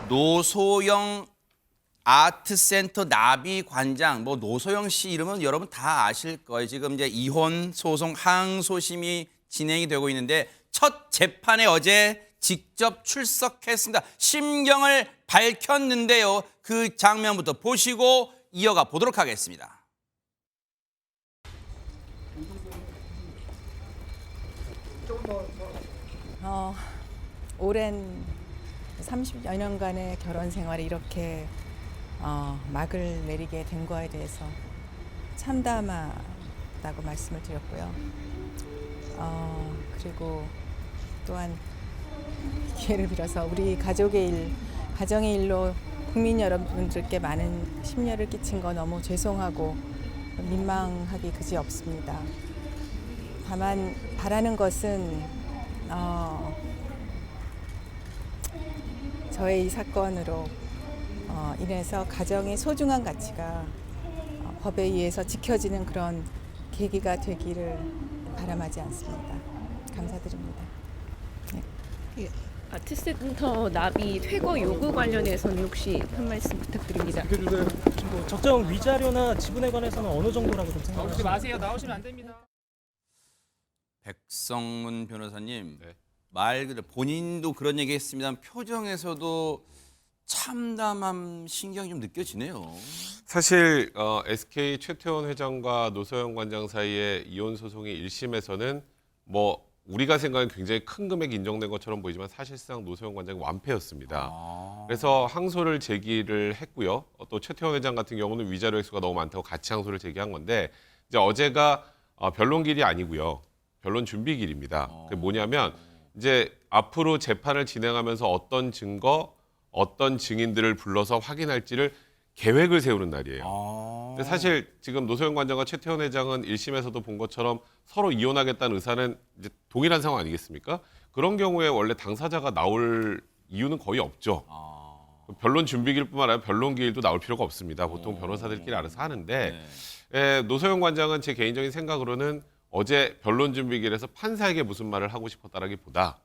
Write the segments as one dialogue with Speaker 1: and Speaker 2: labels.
Speaker 1: 노소영 아트센터 나비 관장, 뭐 노소영 씨 이름은 여러분 다 아실 거예요. 지금 이제 이혼 소송 항소심이 진행이 되고 있는데 첫 재판에 어제 직접 출석했습니다. 심경을 밝혔는데요. 그 장면부터 보시고 이어가 보도록 하겠습니다.
Speaker 2: 오랜 30여 년간의 결혼 생활이 이렇게 막을 내리게 된 거에 대해서 참담하다고 말씀을 드렸고요. 그리고 또한 기회를 빌어서 우리 가정의 일로 국민 여러분들께 많은 심려를 끼친 거 너무 죄송하고 민망하기 그지없습니다. 다만 바라는 것은 저의 이 사건으로 인해서 가정의 소중한 가치가 법에 의해서 지켜지는 그런 계기가 되기를 바람하지 않습니다. 감사드립니다.
Speaker 3: 예, 아트센터 나비 퇴거 요구 관련해서는 혹시 한 말씀 부탁드립니다.
Speaker 4: 뭐 적정 위자료나 지분에 관해서는 어느 정도라고 좀 생각하세요?
Speaker 5: 나오지 마세요. 나오시면 안 됩니다.
Speaker 1: 백성문 변호사님,
Speaker 6: 네.
Speaker 1: 말 그대로 본인도 그런 얘기했습니다만 표정에서도 참담함 신경이 좀 느껴지네요.
Speaker 6: 사실 SK 최태원 회장과 노소영 관장 사이의 이혼 소송의 1심에서는 뭐 우리가 생각하는 굉장히 큰 금액이 인정된 것처럼 보이지만 사실상 노소영 관장이 완패였습니다. 그래서 항소를 제기를 했고요. 또 최태원 회장 같은 경우는 위자료 액수가 너무 많다고 같이 항소를 제기한 건데 이제 어제가 변론길이 아니고요. 변론 준비길입니다. 그게 뭐냐면 이제 앞으로 재판을 진행하면서 어떤 증거, 어떤 증인들을 불러서 확인할지를 계획을 세우는 날이에요. 근데 사실 지금 노소영 관장과 최태원 회장은 1심에서도 본 것처럼 서로 이혼하겠다는 의사는 이제 동일한 상황 아니겠습니까? 그런 경우에 원래 당사자가 나올 이유는 거의 없죠. 변론 준비길뿐만 아니라 변론기일도 나올 필요가 없습니다. 보통 변호사들끼리 알아서 하는데 노소영 관장은 제 개인적인 생각으로는 어제 변론 준비길에서 판사에게 무슨 말을 하고 싶었다라기보다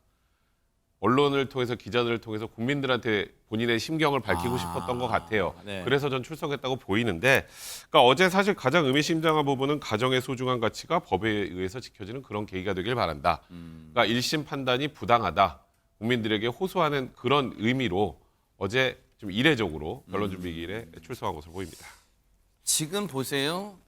Speaker 6: 언론을 통해서 기자들을 통해서 국민들한테 본인의 심경을 밝히고 싶었던 것 같아요.
Speaker 1: 네.
Speaker 6: 그래서 전 출석했다고 보이는데 그러니까 어제 사실 가장 의미심장한 부분은 가정의 소중한 가치가 법에 의해서 지켜지는 그런 계기가 되길 바란다. 그러니까 1심 판단이 부당하다. 국민들에게 호소하는 그런 의미로 어제 좀 이례적으로 변론 준비길에 출석한 것으로 보입니다.
Speaker 1: 지금 보세요.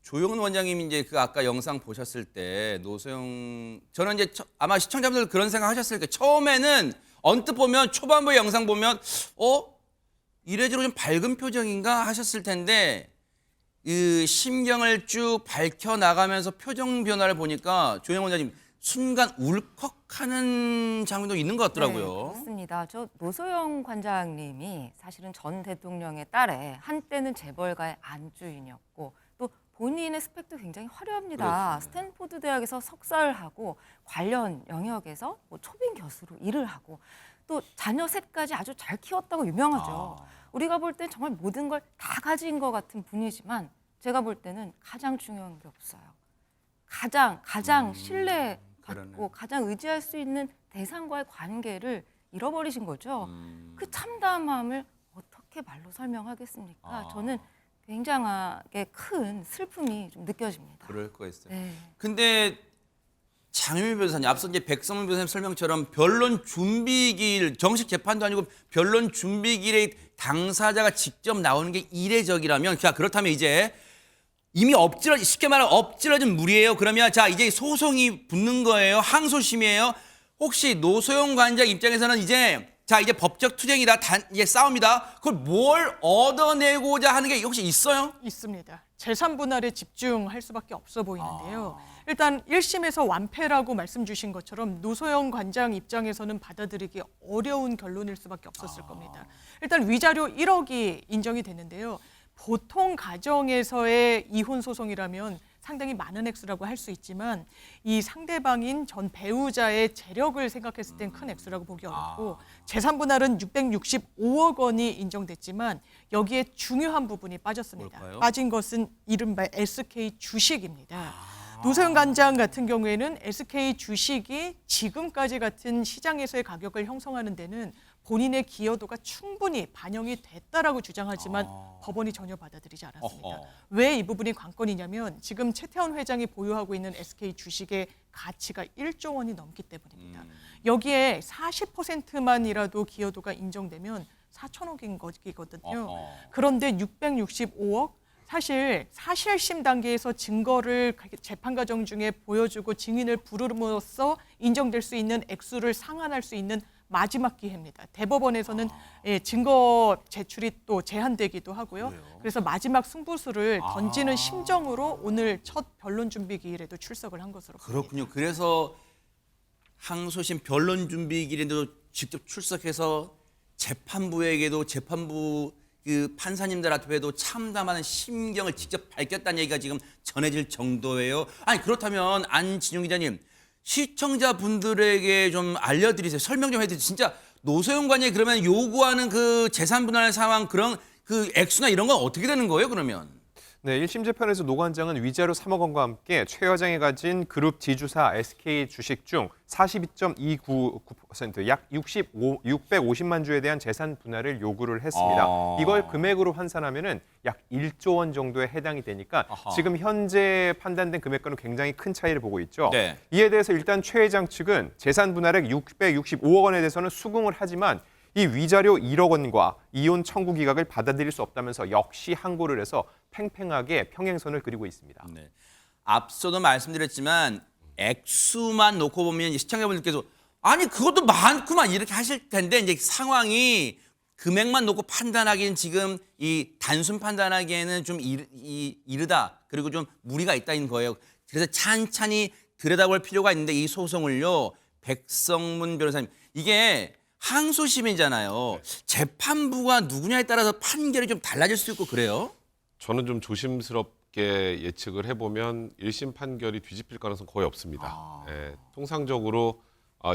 Speaker 1: 조영은 원장님이 이제 그 아까 영상 보셨을 때 노소영 저는 이제 아마 시청자분들 그런 생각 하셨을 거예요. 처음에는 언뜻 보면 초반부 영상 보면 이래저래 좀 밝은 표정인가 하셨을 텐데 그 심경을 쭉 밝혀 나가면서 표정 변화를 보니까 조영은 원장님 순간 울컥하는 장면도 있는 것 같더라고요.
Speaker 7: 네, 그렇습니다. 저 노소영 관장님이 사실은 전 대통령의 딸에 한때는 재벌가의 안주인이었고 또 본인의 스펙도 굉장히 화려합니다.
Speaker 1: 그렇죠.
Speaker 7: 스탠포드 대학에서 석사를 하고 관련 영역에서 뭐 초빙 교수로 일을 하고 또 자녀 셋까지 아주 잘 키웠다고 유명하죠. 우리가 볼 땐 정말 모든 걸 다 가진 것 같은 분이지만 제가 볼 때는 가장 중요한 게 없어요. 가장 신뢰받고 가장 의지할 수 있는 대상과의 관계를 잃어버리신 거죠. 그 참담함을 어떻게 말로 설명하겠습니까? 저는 굉장하게 큰 슬픔이 좀 느껴집니다.
Speaker 1: 그럴 거 있어요.
Speaker 7: 네.
Speaker 1: 근데 장유미 변호사님, 앞서 이제 백성문 변호사님 설명처럼 변론 준비길, 정식 재판도 아니고 변론 준비길에 당사자가 직접 나오는 게 이례적이라면, 자, 그렇다면 이제 이미 쉽게 말하면 엎질러진 물이에요. 그러면 자, 이제 소송이 붙는 거예요. 항소심이에요. 혹시 노소영 관장 입장에서는 이제 법적 투쟁이다, 이제 싸움이다. 그걸 뭘 얻어내고자 하는 게 혹시 있어요?
Speaker 8: 있습니다. 재산 분할에 집중할 수밖에 없어 보이는데요. 일단 1심에서 완패라고 말씀 주신 것처럼 노소영 관장 입장에서는 받아들이기 어려운 결론일 수밖에 없었을 겁니다. 일단 위자료 1억이 인정이 됐는데요. 보통 가정에서의 이혼 소송이라면 상당히 많은 액수라고 할 수 있지만 이 상대방인 전 배우자의 재력을 생각했을 땐 큰 액수라고 보기 어렵고 재산 분할은 665억 원이 인정됐지만 여기에 중요한 부분이 빠졌습니다.
Speaker 1: 뭘까요?
Speaker 8: 빠진 것은 이른바 SK 주식입니다. 노소영 관장 같은 경우에는 SK 주식이 지금까지 같은 시장에서의 가격을 형성하는 데는 본인의 기여도가 충분히 반영이 됐다라고 주장하지만 법원이 전혀 받아들이지 않았습니다.
Speaker 1: 어허.
Speaker 8: 왜 이 부분이 관건이냐면 지금 최태원 회장이 보유하고 있는 SK 주식의 가치가 1조 원이 넘기 때문입니다. 여기에 40%만이라도 기여도가 인정되면 4천억인 것이거든요. 그런데 665억 사실 사실심 단계에서 증거를 재판 과정 중에 보여주고 증인을 부름으로써 인정될 수 있는 액수를 상환할 수 있는 마지막 기회입니다. 대법원에서는 증거 제출이 또 제한되기도 하고요. 그래서 마지막 승부수를 던지는 심정으로 오늘 첫 변론 준비 기일에도 출석을 한 것으로 보입니다.
Speaker 1: 그렇군요. 그래서 항소심 변론 준비기일에도 직접 출석해서 재판부에게도 재판부 그 판사님들 앞에도 참담하는 심경을 직접 밝혔다는 얘기가 지금 전해질 정도예요. 아니 그렇다면 안진용 기자님, 시청자분들에게 좀 알려드리세요. 설명 좀 해드리세요. 진짜 노소영 관이 그러면 요구하는 그 재산 분할 상황 그런 그 액수나 이런 건 어떻게 되는 거예요? 그러면?
Speaker 5: 네, 1심 재판에서 노 관장은 위자료 3억 원과 함께 최 회장이 가진 그룹 지주사 SK 주식 중 42.29%, 약 650만 주에 대한 재산 분할을 요구를 했습니다. 이걸 금액으로 환산하면은 약 1조 원 정도에 해당이 되니까 지금 현재 판단된 금액과는 굉장히 큰 차이를 보고 있죠.
Speaker 1: 네.
Speaker 5: 이에 대해서 일단 최 회장 측은 재산 분할액 665억 원에 대해서는 수긍을 하지만 이 위자료 1억 원과 이혼 청구 기각을 받아들일 수 없다면서 역시 항고를 해서 팽팽하게 평행선을 그리고 있습니다.
Speaker 1: 네. 앞서도 말씀드렸지만 액수만 놓고 보면 이제 시청자분들께서 아니 그것도 많구만 이렇게 하실 텐데 이제 상황이 금액만 놓고 판단하기는 지금 이 단순 판단하기에는 좀 이르다 그리고 좀 무리가 있다는 거예요. 그래서 찬찬히 들여다볼 필요가 있는데 이 소송을요 백성문 변호사님 이게 항소심이잖아요. 재판부가 누구냐에 따라서 판결이 좀 달라질 수 있고 그래요?
Speaker 6: 저는 좀 조심스럽게 예측을 해보면 1심 판결이 뒤집힐 가능성 거의 없습니다. 예, 통상적으로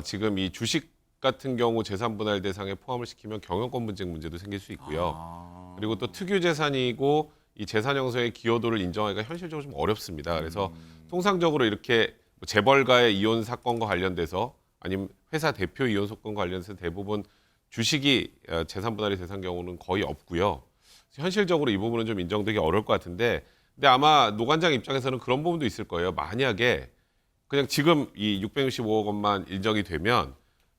Speaker 6: 지금 이 주식 같은 경우 재산 분할 대상에 포함을 시키면 경영권 분쟁 문제도 생길 수 있고요. 그리고 또 특유 재산이고 이 재산 형성의 기여도를 인정하기가 현실적으로 좀 어렵습니다. 그래서 통상적으로 이렇게 재벌가의 이혼 사건과 관련돼서 아니면 회사 대표 이혼 사건과 관련해서 대부분 주식이 재산 분할이 대상 경우는 거의 없고요. 현실적으로 이 부분은 좀 인정되기 어려울 것 같은데, 근데 아마 노 관장 입장에서는 그런 부분도 있을 거예요. 만약에 그냥 지금 이 665억 원만 인정이 되면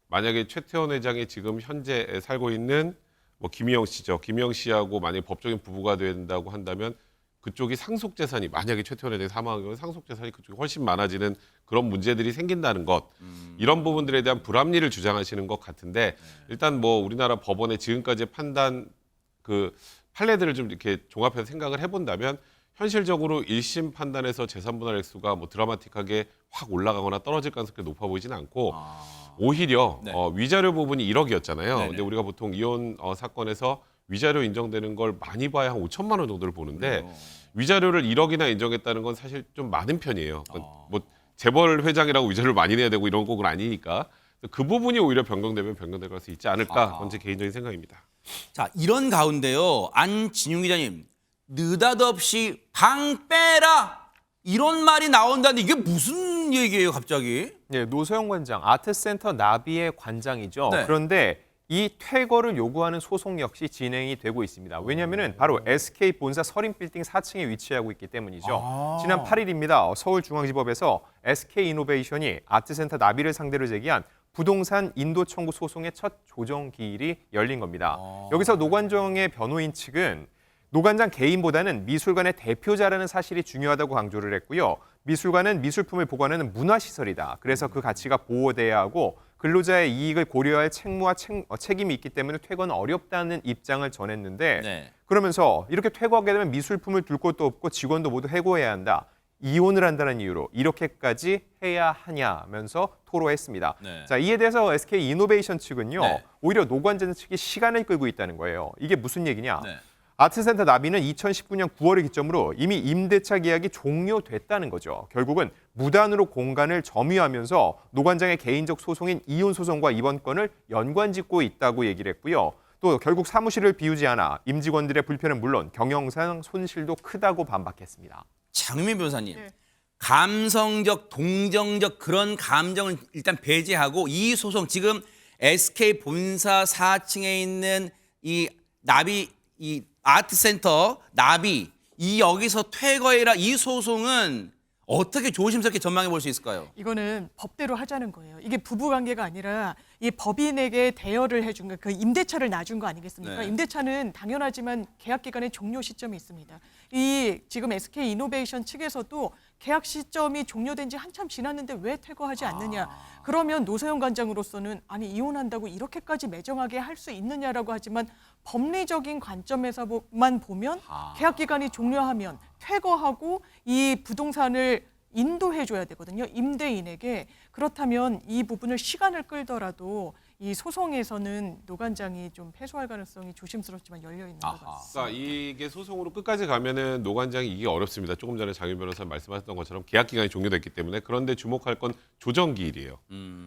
Speaker 6: 만약에 최태원 회장이 지금 현재 살고 있는 뭐 김희영 씨죠. 김희영 씨하고 만약에 법적인 부부가 된다고 한다면 그쪽이 상속 재산이 만약에 최태원 회장이 사망하면 상속 재산이 그쪽이 훨씬 많아지는 그런 문제들이 생긴다는 것. 이런 부분들에 대한 불합리를 주장하시는 것 같은데 일단 뭐 우리나라 법원의 지금까지의 판단 그 판례들을 좀 이렇게 종합해서 생각을 해본다면 현실적으로 1심 판단에서 재산 분할 액수가 뭐 드라마틱하게 확 올라가거나 떨어질 가능성이 높아 보이지는 않고 오히려
Speaker 1: 네.
Speaker 6: 위자료 부분이 1억이었잖아요.
Speaker 1: 네네.
Speaker 6: 근데 우리가 보통 이혼 사건에서 위자료 인정되는 걸 많이 봐야 한 5천만 원 정도를 보는데 위자료를 1억이나 인정했다는 건 사실 좀 많은 편이에요. 뭐 재벌 회장이라고 위자료를 많이 내야 되고 이런 곡은 아니니까 그 부분이 오히려 변경되면 변경될 가능성이 있지 않을까 그건 제 개인적인 생각입니다.
Speaker 1: 자 이런 가운데요 안진용 기자님 느닷없이 방 빼라 이런 말이 나온다는데 이게 무슨 얘기예요 갑자기?
Speaker 5: 네, 노소영 관장, 아트센터 나비의 관장이죠.
Speaker 1: 네.
Speaker 5: 그런데 이 퇴거를 요구하는 소송 역시 진행이 되고 있습니다. 왜냐하면 바로 SK 본사 서린빌딩 4층에 위치하고 있기 때문이죠. 지난 8일입니다. 서울중앙지법에서 SK이노베이션이 아트센터 나비를 상대로 제기한 부동산 인도 청구 소송의 첫 조정 기일이 열린 겁니다. 여기서 노 관장의 변호인 측은 노 관장 개인보다는 미술관의 대표자라는 사실이 중요하다고 강조를 했고요. 미술관은 미술품을 보관하는 문화시설이다. 그래서 그 가치가 보호돼야 하고 근로자의 이익을 고려할 책무와 책임이 있기 때문에 퇴거는 어렵다는 입장을 전했는데
Speaker 1: 네.
Speaker 5: 그러면서 이렇게 퇴거하게 되면 미술품을 둘 곳도 없고 직원도 모두 해고해야 한다. 이혼을 한다는 이유로 이렇게까지 해야 하냐면서 토로했습니다.
Speaker 1: 네.
Speaker 5: 자, 이에 대해서 SK이노베이션 측은요.
Speaker 1: 네.
Speaker 5: 오히려 노 관장 측이 시간을 끌고 있다는 거예요. 이게 무슨 얘기냐?
Speaker 1: 네.
Speaker 5: 아트센터 나비는 2019년 9월을 기점으로 이미 임대차 계약이 종료됐다는 거죠. 결국은 무단으로 공간을 점유하면서 노 관장의 개인적 소송인 이혼 소송과 이번 건을 연관짓고 있다고 얘기를 했고요. 또 결국 사무실을 비우지 않아 임직원들의 불편은 물론 경영상 손실도 크다고 반박했습니다.
Speaker 1: 장유민 변호사님
Speaker 8: 네.
Speaker 1: 감성적, 동정적 그런 감정을 일단 배제하고 이 소송 지금 SK 본사 4층에 있는 이 나비 이 아트센터 나비 이 여기서 퇴거해라 이 소송은 어떻게 조심스럽게 전망해 볼 수 있을까요?
Speaker 8: 이거는 법대로 하자는 거예요. 이게 부부 관계가 아니라 이 법인에게 대여를 해준 거, 그 임대차를 놔준 거 아니겠습니까?
Speaker 1: 네.
Speaker 8: 임대차는 당연하지만 계약 기간의 종료 시점이 있습니다. 이 지금 SK 이노베이션 측에서도 계약 시점이 종료된 지 한참 지났는데 왜 퇴거하지 않느냐? 그러면 노소영 관장으로서는 아니 이혼한다고 이렇게까지 매정하게 할 수 있느냐라고 하지만 법리적인 관점에서만 보면 계약 기간이 종료하면 퇴거하고 이 부동산을 인도해줘야 되거든요. 임대인에게. 그렇다면 이 부분을 시간을 끌더라도 이 소송에서는 노 관장이 좀 패소할 가능성이 조심스럽지만 열려 있는 것 같습니다.
Speaker 6: 그러니까 이게 소송으로 끝까지 가면은 노 관장이 이게 어렵습니다. 조금 전에 장윤 변호사 말씀하셨던 것처럼 계약 기간이 종료됐기 때문에 그런데 주목할 건 조정기일이에요.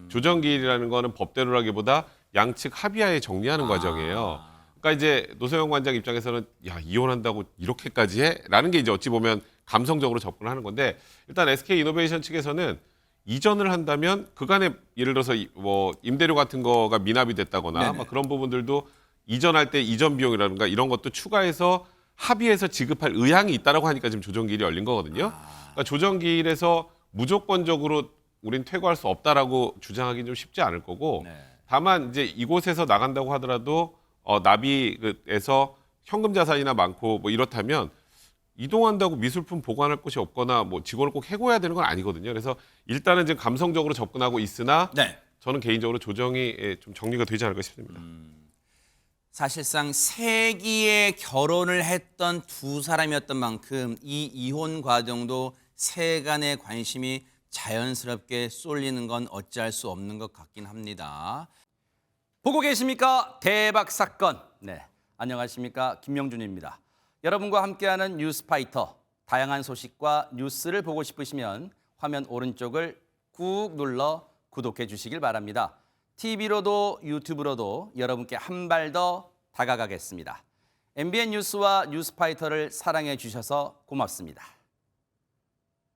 Speaker 6: 조정기일이라는 거는 법대로라기보다 양측 합의하에 정리하는 과정이에요. 그러니까 이제 노소영 관장 입장에서는 야 이혼한다고 이렇게까지 해? 라는 게 이제 어찌 보면 감성적으로 접근하는 건데 일단 SK 이노베이션 측에서는 이전을 한다면 그간에 예를 들어서 뭐 임대료 같은 거가 미납이 됐다거나 막 그런 부분들도 이전할 때 이전 비용이라든가 이런 것도 추가해서 합의해서 지급할 의향이 있다라고 하니까 지금 조정기일이 열린 거거든요. 그러니까 조정기일에서 무조건적으로 우린 퇴거할 수 없다라고 주장하기는 좀 쉽지 않을 거고 다만 이제 이곳에서 나간다고 하더라도 나비에서 현금 자산이나 많고 뭐 이렇다면 이동한다고 미술품 보관할 곳이 없거나 뭐 직원을 꼭 해고해야 되는 건 아니거든요. 그래서 일단은 지금 감성적으로 접근하고 있으나 저는 개인적으로 조정이 좀 정리가 되지 않을까 싶습니다.
Speaker 1: 사실상 세기의 결혼을 했던 두 사람이었던 만큼 이 이혼 과정도 세간의 관심이 자연스럽게 쏠리는 건 어찌할 수 없는 것 같긴 합니다. 보고 계십니까? 대박 사건. 네, 안녕하십니까? 김명준입니다. 여러분과 함께하는 뉴스파이터. 다양한 소식과 뉴스를 보고 싶으시면 화면 오른쪽을 꾹 눌러 구독해 주시길 바랍니다. TV로도 유튜브로도 여러분께 한 발 더 다가가겠습니다. MBN 뉴스와 뉴스파이터를 사랑해 주셔서 고맙습니다.